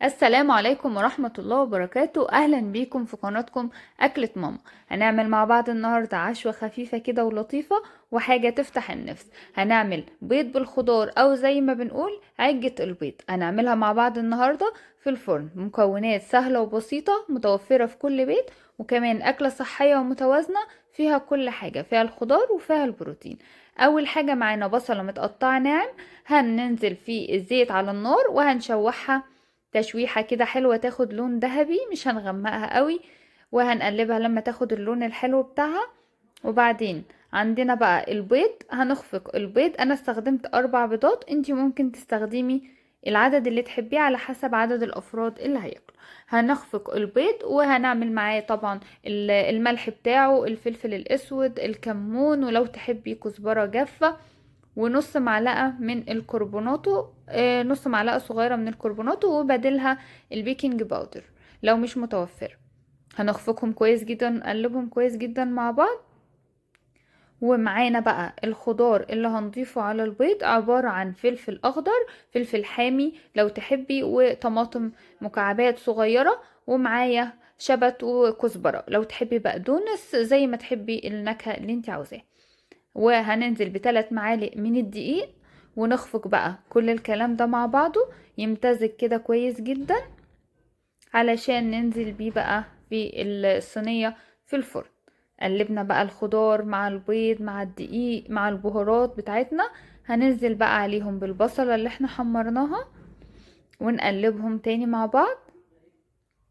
السلام عليكم ورحمة الله وبركاته. أهلا بيكم في قناتكم أكلة ماما. هنعمل مع بعض النهاردة عشوة خفيفة كده ولطيفة وحاجة تفتح النفس. هنعمل بيض بالخضار أو زي ما بنقول عجة البيض. هنعملها مع بعض النهاردة في الفرن. مكونات سهلة وبسيطة متوفرة في كل بيت، وكمان أكلة صحية ومتوازنة فيها كل حاجة، فيها الخضار وفيها البروتين. أول حاجة معانا بصلة متقطعة ناعم، هننزل في الزيت على النار وهنشوحها تشويحة كده حلوة تاخد لون ذهبي، مش هنغمقها قوي، وهنقلبها لما تاخد اللون الحلو بتاعها. وبعدين عندنا بقى البيض، هنخفق البيض. انا استخدمت 4 بيضات، انتي ممكن تستخدمي العدد اللي تحبيه على حسب عدد الافراد اللي هياكلوا. هنخفق البيض وهنعمل معاه طبعا الملح بتاعه، الفلفل الاسود، الكمون، ولو تحبي كزبرة جافة، ونص معلقة من الكربوناتو، نص معلقة صغيرة من الكربوناتو، وبديلها البيكنج باودر لو مش متوفر. هنخفقهم كويس جدا، نقلبهم كويس جدا مع بعض. ومعانا بقى الخضار اللي هنضيفه على البيض عبارة عن فلفل اخضر، فلفل حامي لو تحبي، وطماطم مكعبات صغيرة، ومعايا شبت وكزبرة لو تحبي بقدونس، زي ما تحبي النكهة اللي انت عاوزاها. وهننزل ب3 معالق من الدقيق، ونخفق بقى كل الكلام ده مع بعضه يمتزج كده كويس جدا، علشان ننزل بيه بقى في الصينية في الفرن. قلبنا بقى الخضار مع البيض مع الدقيق مع البهارات بتاعتنا، هننزل بقى عليهم بالبصلة اللي احنا حمرناها، ونقلبهم تاني مع بعض.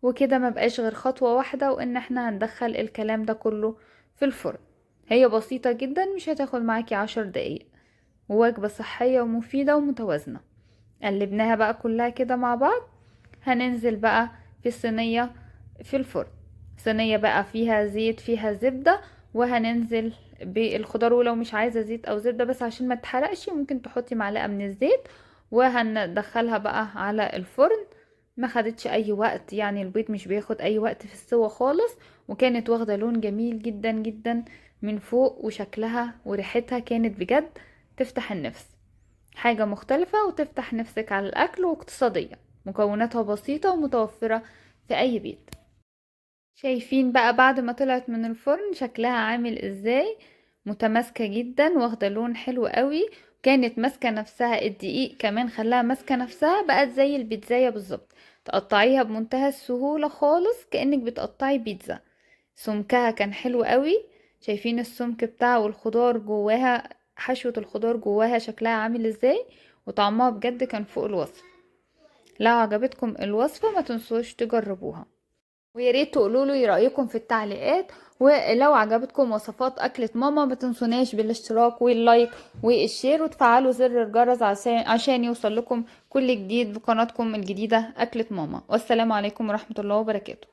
وكده ما بقاش غير خطوة واحدة، وان احنا هندخل الكلام ده كله في الفرن. هي بسيطة جدا، مش هتاخد معاكي 10 دقايق، ووجبة صحية ومفيدة ومتوازنة. قلبناها بقى كلها كده مع بعض. هننزل بقى في الصينية في الفرن، صينية بقى فيها زيت فيها زبدة، وهننزل بالخضار. ولو مش عايزة زيت او زبدة بس عشان ما تحرقش، ممكن تحطي معلقة من الزيت. وهندخلها بقى على الفرن. ما خدتش اي وقت، يعني البيض مش بياخد اي وقت في السوا خالص، وكانت واخدة لون جميل جدا جدا من فوق، وشكلها وريحتها كانت بجد تفتح النفس. حاجة مختلفة وتفتح نفسك على الأكل، واقتصادية، مكوناتها بسيطة ومتوفرة في أي بيت. شايفين بقى بعد ما طلعت من الفرن شكلها عامل ازاي؟ متماسكة جدا، واخدة لون حلو قوي، كانت ماسكة نفسها، الدقيق كمان خلاها ماسكة نفسها، بقت زي البيتزاية بالظبط. تقطعيها بمنتهى السهولة خالص كأنك بتقطعي بيتزا. سمكها كان حلو قوي، شايفين السمك بتاعه، والخضار جواها، حشوة الخضار جواها شكلها عامل ازاي، وطعمها بجد كان فوق الوصف. لو عجبتكم الوصفة ما تنسوش تجربوها، ويا ريت تقولوا لي رايكم في التعليقات. ولو عجبتكم وصفات اكلة ماما ما تنسوناش بالاشتراك واللايك والشير، وتفعلوا زر الجرس عشان يوصل لكم كل جديد بقناتكم الجديدة اكلة ماما. والسلام عليكم ورحمة الله وبركاته.